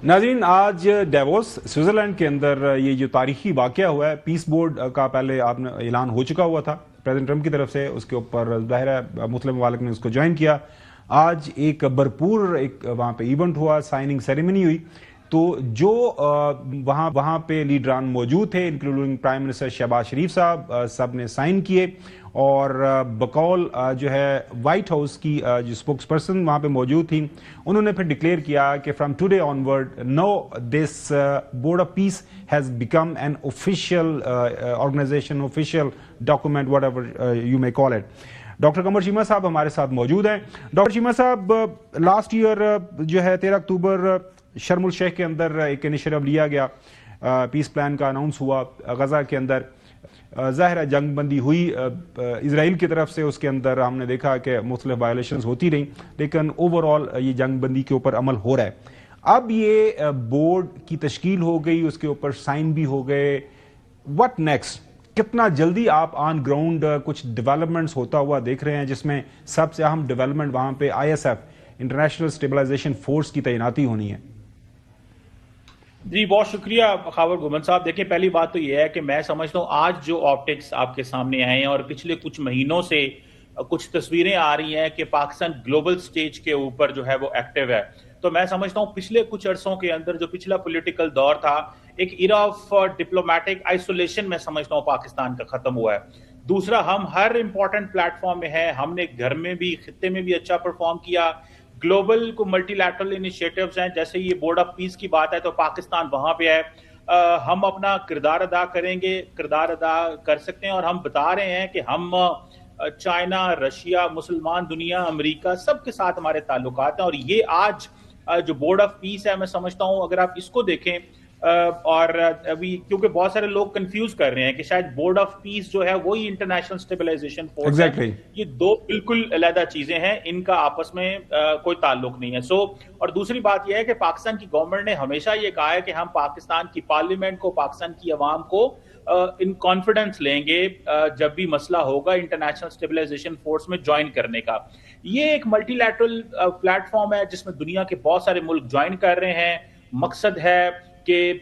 ناظرین، آج Davos Switzerland کے اندر یہ جو تاریخی واقعہ ہوا ہے، پیس بورڈ کا پہلے آپ نے اعلان ہو چکا ہوا تھا پریزیڈنٹ ٹرمپ کی طرف سے، اس کے اوپر ظاہر ہے مسلم ممالک نے اس کو جوائن کیا. آج ایک بھرپور وہاں پہ ایونٹ ہوا، سائننگ سیریمنی ہوئی. تو جو وہاں پہ لیڈران موجود تھے انکلوڈنگ پرائم منسٹر شہباز شریف صاحب، سب نے سائن کیے. اور بقول جو ہے وائٹ ہاؤس کی جو اسپوکس پرسن وہاں پہ موجود تھیں، انہوں نے پھر ڈکلیئر کیا کہ from today onward now this board of peace has become an official organization, official document, whatever you may call it. Doctor Qamar Cheema صاحب ہمارے ساتھ موجود ہیں. ڈاکٹر چیمہ صاحب، لاسٹ ایئر جو ہے 13 اکتوبر شرم الشیخ کے اندر ایک انیشیٹو لیا گیا، پیس پلان کا اناؤنس ہوا غزہ کے اندر. ظاہر جنگ بندی ہوئی اسرائیل کی طرف سے، اس کے اندر ہم نے دیکھا کہ مختلف وائلیشنز ہوتی رہیں، لیکن اوور آل یہ جنگ بندی کے اوپر عمل ہو رہا ہے. اب یہ بورڈ کی تشکیل ہو گئی، اس کے اوپر سائن بھی ہو گئے. What next? کتنا جلدی آپ آن گراؤنڈ کچھ ڈیولپمنٹس ہوتا ہوا دیکھ رہے ہیں، جس میں سب سے اہم ڈیولپمنٹ وہاں پہ ISF انٹرنیشنل اسٹیبلائزیشن فورس کی تعیناتی ہونی ہے؟ جی بہت شکریہ خاور گومن صاحب. دیکھیں، پہلی بات تو یہ ہے کہ میں سمجھتا ہوں آج جو آپٹکس آپ کے سامنے آئے ہیں اور پچھلے کچھ مہینوں سے کچھ تصویریں آ رہی ہیں کہ پاکستان گلوبل سٹیج کے اوپر جو ہے وہ ایکٹیو ہے، تو میں سمجھتا ہوں پچھلے کچھ عرصوں کے اندر جو پچھلا پولیٹیکل دور تھا، ایک ایرا آف ڈپلومیٹک آئسولیشن میں سمجھتا ہوں پاکستان کا ختم ہوا ہے. دوسرا، ہم ہر امپورٹنٹ پلیٹ فارم میں ہیں، ہم نے گھر میں بھی خطے میں بھی اچھا پرفارم کیا. گلوبل کو ملٹی لیٹرل انیشیٹوز ہیں، جیسے یہ بورڈ آف پیس کی بات ہے تو پاکستان وہاں پہ ہے. ہم اپنا کردار ادا کریں گے، کردار ادا کر سکتے ہیں، اور ہم بتا رہے ہیں کہ ہم چائنا، رشیا، مسلمان دنیا، امریکہ سب کے ساتھ ہمارے تعلقات ہیں. اور یہ آج جو بورڈ آف پیس ہے، میں سمجھتا ہوں اگر آپ اس کو دیکھیں، اور ابھی کیونکہ بہت سارے لوگ کنفیوز کر رہے ہیں کہ شاید بورڈ آف پیس جو ہے وہی انٹرنیشنل اسٹیبلائزیشن فورس ہے. یہ دو بالکل علیحدہ چیزیں ہیں، ان کا آپس میں کوئی تعلق نہیں ہے. اور دوسری بات یہ ہے کہ پاکستان کی گورنمنٹ نے ہمیشہ یہ کہا ہے کہ ہم پاکستان کی پارلیمنٹ کو، پاکستان کی عوام کو ان کانفیڈنس لیں گے جب بھی مسئلہ ہوگا انٹرنیشنل اسٹیبلائزیشن فورس میں جوائن کرنے کا. یہ ایک ملٹی لیٹرل پلیٹ فارم ہے جس میں دنیا کے بہت سارے ملک جوائن کر رہے ہیں. مقصد ہے کہ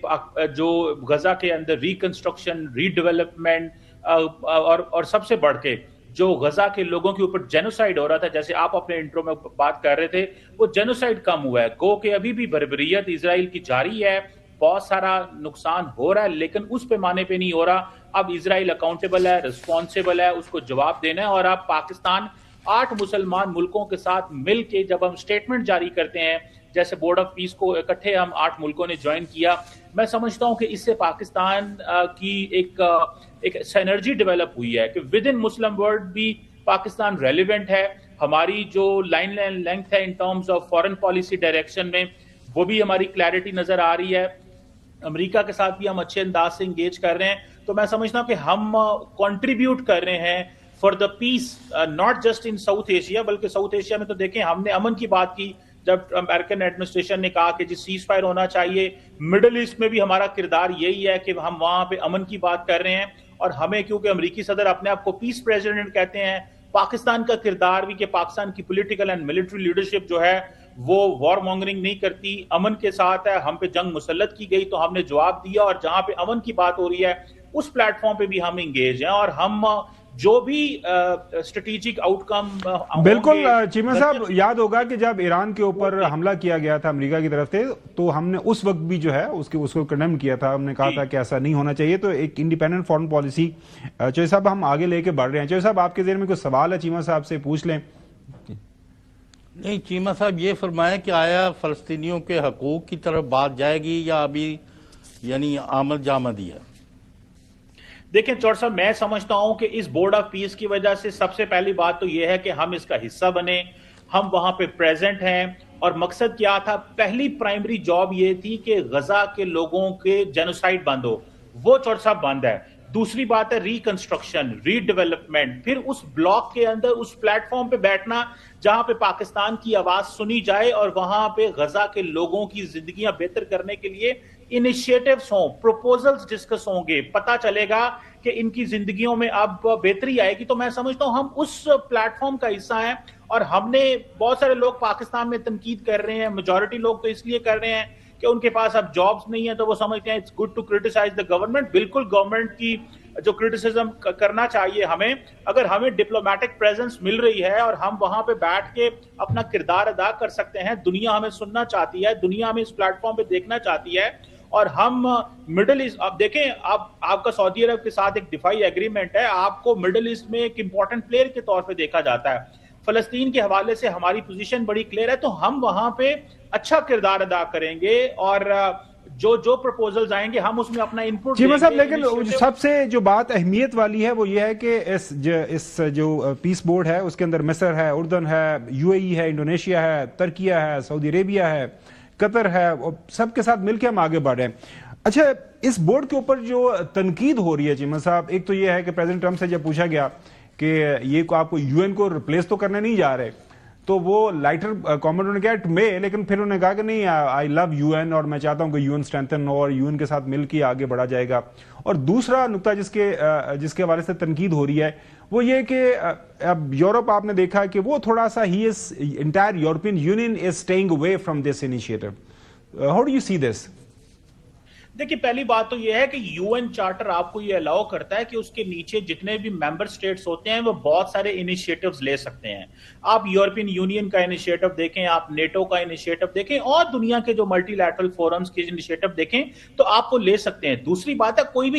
جو غزہ کے اندر ریکنسٹرکشن، ری ڈیولپمنٹ، اور سب سے بڑھ کے جو غزہ کے لوگوں کے اوپر جینوسائیڈ ہو رہا تھا، جیسے آپ اپنے انٹرو میں بات کر رہے تھے، وہ جینوسائیڈ کم ہوا ہے. گو کہ ابھی بھی بربریت اسرائیل کی جاری ہے، بہت سارا نقصان ہو رہا ہے، لیکن اس پیمانے پہ نہیں ہو رہا. اب اسرائیل اکاؤنٹیبل ہے، رسپانسیبل ہے، اس کو جواب دینا ہے. اور اب پاکستان 8 مسلمان ملکوں کے ساتھ مل کے جب ہم سٹیٹمنٹ جاری کرتے ہیں، جیسے بورڈ آف پیس کو اکٹھے ہم 8 ملکوں نے جوائن کیا، میں سمجھتا ہوں کہ اس سے پاکستان کی ایک سینرجی ڈیولپ ہوئی ہے کہ ود ان مسلم ورلڈ بھی پاکستان ریلیونٹ ہے. ہماری جو لائن لینتھ ہے in terms of foreign policy direction میں، وہ بھی ہماری کلیئرٹی نظر آ رہی ہے. امریکہ کے ساتھ بھی ہم اچھے انداز سے انگیج کر رہے ہیں. تو میں سمجھتا ہوں کہ ہم کنٹریبیوٹ کر رہے ہیں for the peace, not just in South Asia, بلکہ ساؤتھ ایشیا میں تو دیکھیں ہم نے امن کی بات کی جب امریکن ایڈمنسٹریشن نے کہا کہ جی سیز فائر ہونا چاہیے. مڈل ایسٹ میں بھی ہمارا کردار یہی ہے کہ ہم وہاں پہ امن کی بات کر رہے ہیں. اور ہمیں کیونکہ امریکی صدر اپنے آپ کو پیس پریزیڈنٹ کہتے ہیں، پاکستان کا کردار بھی کہ پاکستان کی پولیٹیکل اینڈ ملٹری لیڈرشپ جو ہے وہ وار مانگرنگ نہیں کرتی، امن کے ساتھ ہے. ہم پہ جنگ مسلط کی گئی تو ہم نے جواب دیا، اور جہاں پہ امن کی بات ہو رہی ہے اس پلیٹ فارم پہ بھی ہم انگیج ہیں. اور ہم جو بھی اسٹریٹیجک آؤٹ کم، بالکل چیمہ صاحب یاد ہوگا کہ جب ایران کے اوپر حملہ کیا گیا تھا امریکہ کی طرف سے، تو ہم نے اس وقت بھی جو ہے اس کو کنڈیم کیا تھا. ہم نے کہا تھا کہ ایسا نہیں ہونا چاہیے. تو ایک انڈیپینڈنٹ فارن پالیسی چوہے صاحب ہم آگے لے کے بڑھ رہے ہیں. چوہے صاحب آپ کے ذہن میں کوئی سوال ہے چیمہ صاحب سے پوچھ لیں. نہیں، چیمہ صاحب یہ فرمائیں کہ آیا فلسطینیوں کے حقوق کی طرف بات جائے گی یا ابھی یعنی آمد جامدی ہے؟ دیکھیں چور صاحب، میں سمجھتا ہوں کہ اس بورڈ آف پیس کی وجہ سے سب سے پہلی بات تو یہ ہے کہ ہم اس کا حصہ بنے، ہم وہاں پہ پریزنٹ ہیں. اور مقصد کیا تھا؟ پہلی پرائمری جاب یہ تھی کہ غزہ کے لوگوں کے جینوسائیڈ بند ہو، وہ چور صاحب بند ہے. دوسری بات ہے ریکنسٹرکشن، ری ڈیولپمنٹ، پھر اس بلاک کے اندر اس پلیٹ فارم پہ بیٹھنا جہاں پہ پاکستان کی آواز سنی جائے اور وہاں پہ غزہ کے لوگوں کی زندگیاں بہتر کرنے کے لیے انیشیٹوز ہوں، پروپوزلز ڈسکس ہوں گے، پتہ چلے گا کہ ان کی زندگیوں میں اب بہتری آئے گی. تو میں سمجھتا ہوں ہم اس پلیٹ فارم کا حصہ ہیں. اور ہم نے، بہت سارے لوگ پاکستان میں تنقید کر رہے ہیں، میجورٹی لوگ تو اس لیے کر رہے ہیں کہ ان کے پاس اب جابز نہیں ہیں تو وہ سمجھتے ہیں it's good to criticize the government. بالکل گورنمنٹ کی جو کرٹیسزم کرنا چاہیے ہمیں, اگر ہمیں ڈپلومیٹک پریزنس مل رہی ہے اور ہم وہاں پہ بیٹھ کے اپنا کردار ادا کر سکتے ہیں, دنیا ہمیں سننا چاہتی ہے, دنیا ہمیں اس پلیٹ فارم پہ دیکھنا چاہتی ہے, اور ہم مڈل ایسٹ, اب دیکھیں آپ کا سعودی عرب کے ساتھ ایک دفاعی ایگریمنٹ ہے, آپ کو مڈل ایسٹ میں ایک امپورٹنٹ پلیئر کے طور پہ دیکھا جاتا ہے. فلسطین کے حوالے سے ہماری پوزیشن بڑی کلیئر ہے, تو ہم وہاں پہ اچھا کردار ادا کریں گے, اور جو پروپوزلز آئیں گے ہم اس میں اپنا انپٹ دیں گے. صاحب, لیکن سب سے جو بات اہمیت والی ہے وہ یہ ہے کہ اس جو پیس بورڈ ہے اس کے اندر مصر ہے, اردن ہے, یو اے ای ہے, انڈونیشیا ہے, ترکیہ ہے, سعودی عربیہ ہے, قطر ہے, سب کے ساتھ مل کے ہم آگے بڑھ رہے ہیں. اچھا, اس بورڈ کے اوپر جو تنقید ہو رہی ہے چیمہ صاحب, ایک تو یہ ہے کہ پریزیڈنٹ ٹرمپ سے جب پوچھا گیا کہ یہ آپ کو یو این کو ریپلیس تو کرنے نہیں جا رہے, تو وہ لائٹر کامنٹ انہوں نے کیا اٹ مے, لیکن پھر انہوں نے کہا کہ نہیں, آئی لو یو این, اور میں چاہتا ہوں کہ یو این اسٹرینتھن ہو اور یو این کے ساتھ مل کے آگے بڑھا جائے گا. اور دوسرا نقطہ جس کے حوالے سے تنقید ہو رہی ہے وہ یہ کہ اب یورپ آپ نے دیکھا کہ وہ تھوڑا سا ہی is entire European Union is staying away from this initiative. How do you see this? دیکھیے, پہلی بات تو یہ ہے کہ یو این چارٹر آپ کو یہ الاؤ کرتا ہے کہ اس کے نیچے جتنے بھی ممبر سٹیٹس ہوتے ہیں وہ بہت سارے انیشیٹوز لے سکتے ہیں. آپ یورپین یونین کا انیشیٹو دیکھیں, آپ نیٹو کا انیشیٹو دیکھیں, اور دنیا کے جو ملٹی لیٹرل فورمز کے انیشیٹو دیکھیں, تو آپ کو لے سکتے ہیں. دوسری بات ہے, کوئی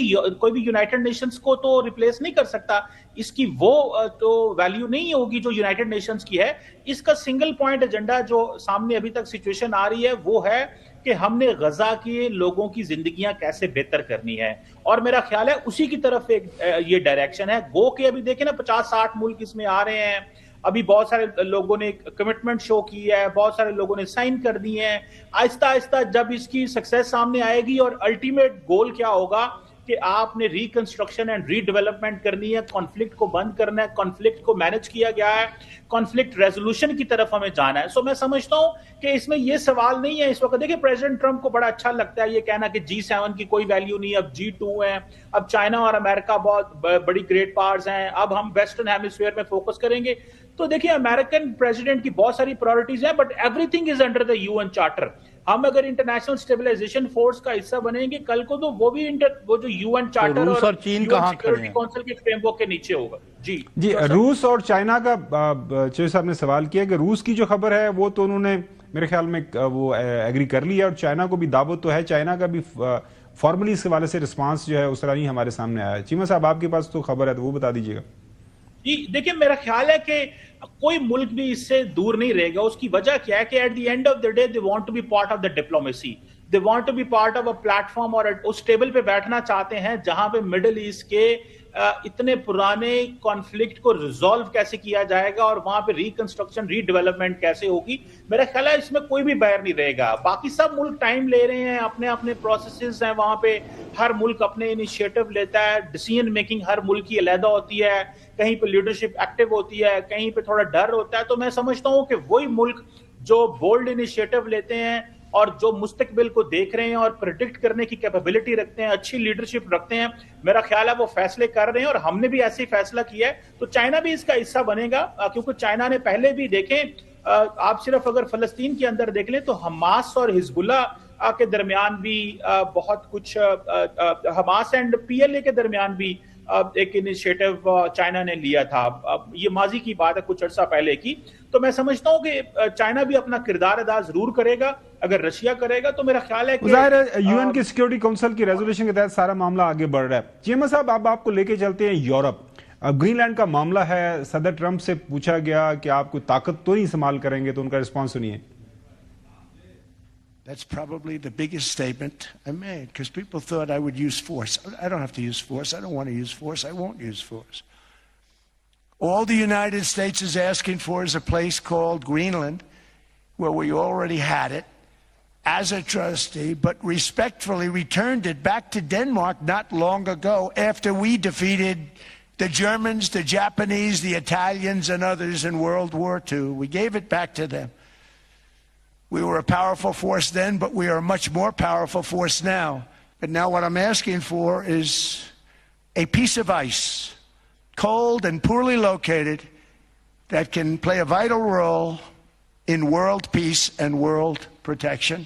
بھی یونائٹڈ نیشنز کو تو ریپلیس نہیں کر سکتا, اس کی وہ تو ویلیو نہیں ہوگی جو یونائٹڈ نیشنز کی ہے. اس کا سنگل پوائنٹ ایجنڈا جو سامنے ابھی تک سچویشن آ رہی ہے وہ ہے کہ ہم نے غزہ کے لوگوں کی زندگیاں کیسے بہتر کرنی ہے, اور میرا خیال ہے اسی کی طرف یہ ڈائریکشن ہے. گو کہ ابھی دیکھیں نا 50-60 ملک اس میں آ رہے ہیں, ابھی بہت سارے لوگوں نے کمٹمنٹ شو کی ہے, بہت سارے لوگوں نے سائن کر دی ہیں. آہستہ آہستہ جب اس کی سکسیس سامنے آئے گی, اور الٹیمیٹ گول کیا ہوگا کہ آپ نے ریکنسٹرکشن اینڈ ری ڈیولپمنٹ کرنی ہے, کانفلکٹ کو بند کرنا ہے, کانفلکٹ کو مینج کیا گیا ہے, کانفلکٹ ریزولوشن کی طرف ہمیں جانا ہے. سو میں سمجھتا ہوں کہ اس میں یہ سوال نہیں ہے اس وقت. دیکھیں, پریزیڈنٹ ٹرمپ کو بڑا اچھا لگتا ہے یہ کہنا کہ G7 کی کوئی ویلیو نہیں, اب G2 ہے, اب چائنا اور امریکہ بہت بڑی گریٹ پاورز ہیں, اب ہم ویسٹرن ہیمسفیئر میں فوکس کریں گے. تو دیکھیں, امریکن پریزیڈنٹ کی بہت ساری پرائرٹیز ہیں, but everything is under the U N charter. ہم اگر انٹرنیشنل اسٹیبلائزیشن فورس کا حصہ بنیں گے کل کو, تو وہ بھی وہ جو یو این چارٹر اور چین کہاں سیکورٹی کونسل کے فریم ورک کے نیچے ہوگا. جی روس اور چائنا کا چوہے صاحب نے سوال کیا کہ روس کی جو خبر ہے وہ تو انہوں نے میرے خیال میں وہ ایگری کر لی ہے, اور چائنا کو بھی دعوت تو ہے, چائنا کا بھی فارملی اس حوالے سے رسپانس جو ہے اس طرح نہیں ہمارے سامنے آیا ہے. چیمہ صاحب, آپ کے پاس تو خبر ہے تو وہ بتا دیجیے گا. جی دیکھیں, میرا خیال ہے کہ کوئی ملک بھی اس سے دور نہیں رہے گا. اس کی وجہ کیا ہے کہ at the end of the day they want to be part of the diplomacy, they want to be part of a platform, اور اس ٹیبل پہ بیٹھنا چاہتے ہیں جہاں پہ مڈل ایسٹ کے اتنے پرانے کانفلکٹ کو ریزالو کیسے کیا جائے گا, اور وہاں پہ ریکنسٹرکشن ری ڈیولپمنٹ کیسے ہوگی. میرا خیال ہے اس میں کوئی بھی باہر نہیں رہے گا. باقی سب ملک ٹائم لے رہے ہیں, اپنے اپنے پروسیسز ہیں, وہاں پہ ہر ملک اپنے انیشیٹو لیتا ہے, ڈیسیژن میکنگ ہر ملک کی علیحدہ ہوتی ہے, کہیں پہ لیڈرشپ ایکٹیو ہوتی ہے, کہیں پہ تھوڑا ڈر ہوتا ہے. تو میں سمجھتا ہوں کہ وہی ملک جو بولڈ انیشیٹو لیتے ہیں اور جو مستقبل کو دیکھ رہے ہیں اور پریڈکٹ کرنے کی کیپیبلٹی رکھتے ہیں, اچھی لیڈرشپ رکھتے ہیں, میرا خیال ہے وہ فیصلے کر رہے ہیں, اور ہم نے بھی ایسے ہی فیصلہ کیا ہے. تو چائنا بھی اس کا حصہ بنے گا, کیونکہ چائنا نے پہلے بھی دیکھیں, آپ صرف اگر فلسطین کے اندر دیکھ لیں تو حماس اور حزب اللہ کے درمیان بھی بہت کچھ, حماس اینڈ PLA کے درمیان بھی ایک انیشیٹو چائنا نے لیا تھا. یہ ماضی کی بات ہے, کچھ عرصہ پہلے کی. تو میں سمجھتا ہوں کہ چائنا بھی اپنا کردار ادا ضرور کرے گا. اگر رشیا کرے گا تو میرا خیال ہے کہ ظاہر ہے یو این کی سیکورٹی کونسل کی ریزولوشن کے تحت سارا معاملہ آگے بڑھ رہا ہے. چیمہ صاحب, اب آپ کو لے کے چلتے ہیں یورپ. گرین لینڈ کا معاملہ ہے, صدر ٹرمپ سے پوچھا گیا کہ آپ کوئی طاقت تو نہیں استعمال کریں گے, تو ان کا رسپانس سنیے. That's probably the biggest statement I made, because people thought I would use force. I don't have to use force. I don't want to use force. I won't use force. All the United States is asking for is a place called Greenland, where we already had it as a trustee, but respectfully returned it back to Denmark not long ago after we defeated the Germans, the Japanese, the Italians, and others in World War II. We gave it back to them. We were a powerful force then, but we are a much more powerful force now. But now what I'm asking for is a piece of ice, cold and poorly located, that can play a vital role in world peace and world protection.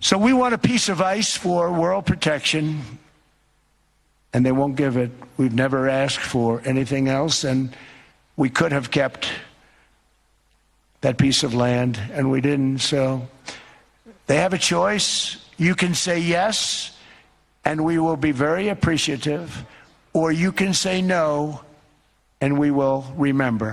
So we want a piece of ice for world protection, and they won't give it. We've never asked for anything else, and we could have kept that piece of land, and we didn't. So they have a choice. You can say yes, and we will be very appreciative, or you can say no, and we will remember.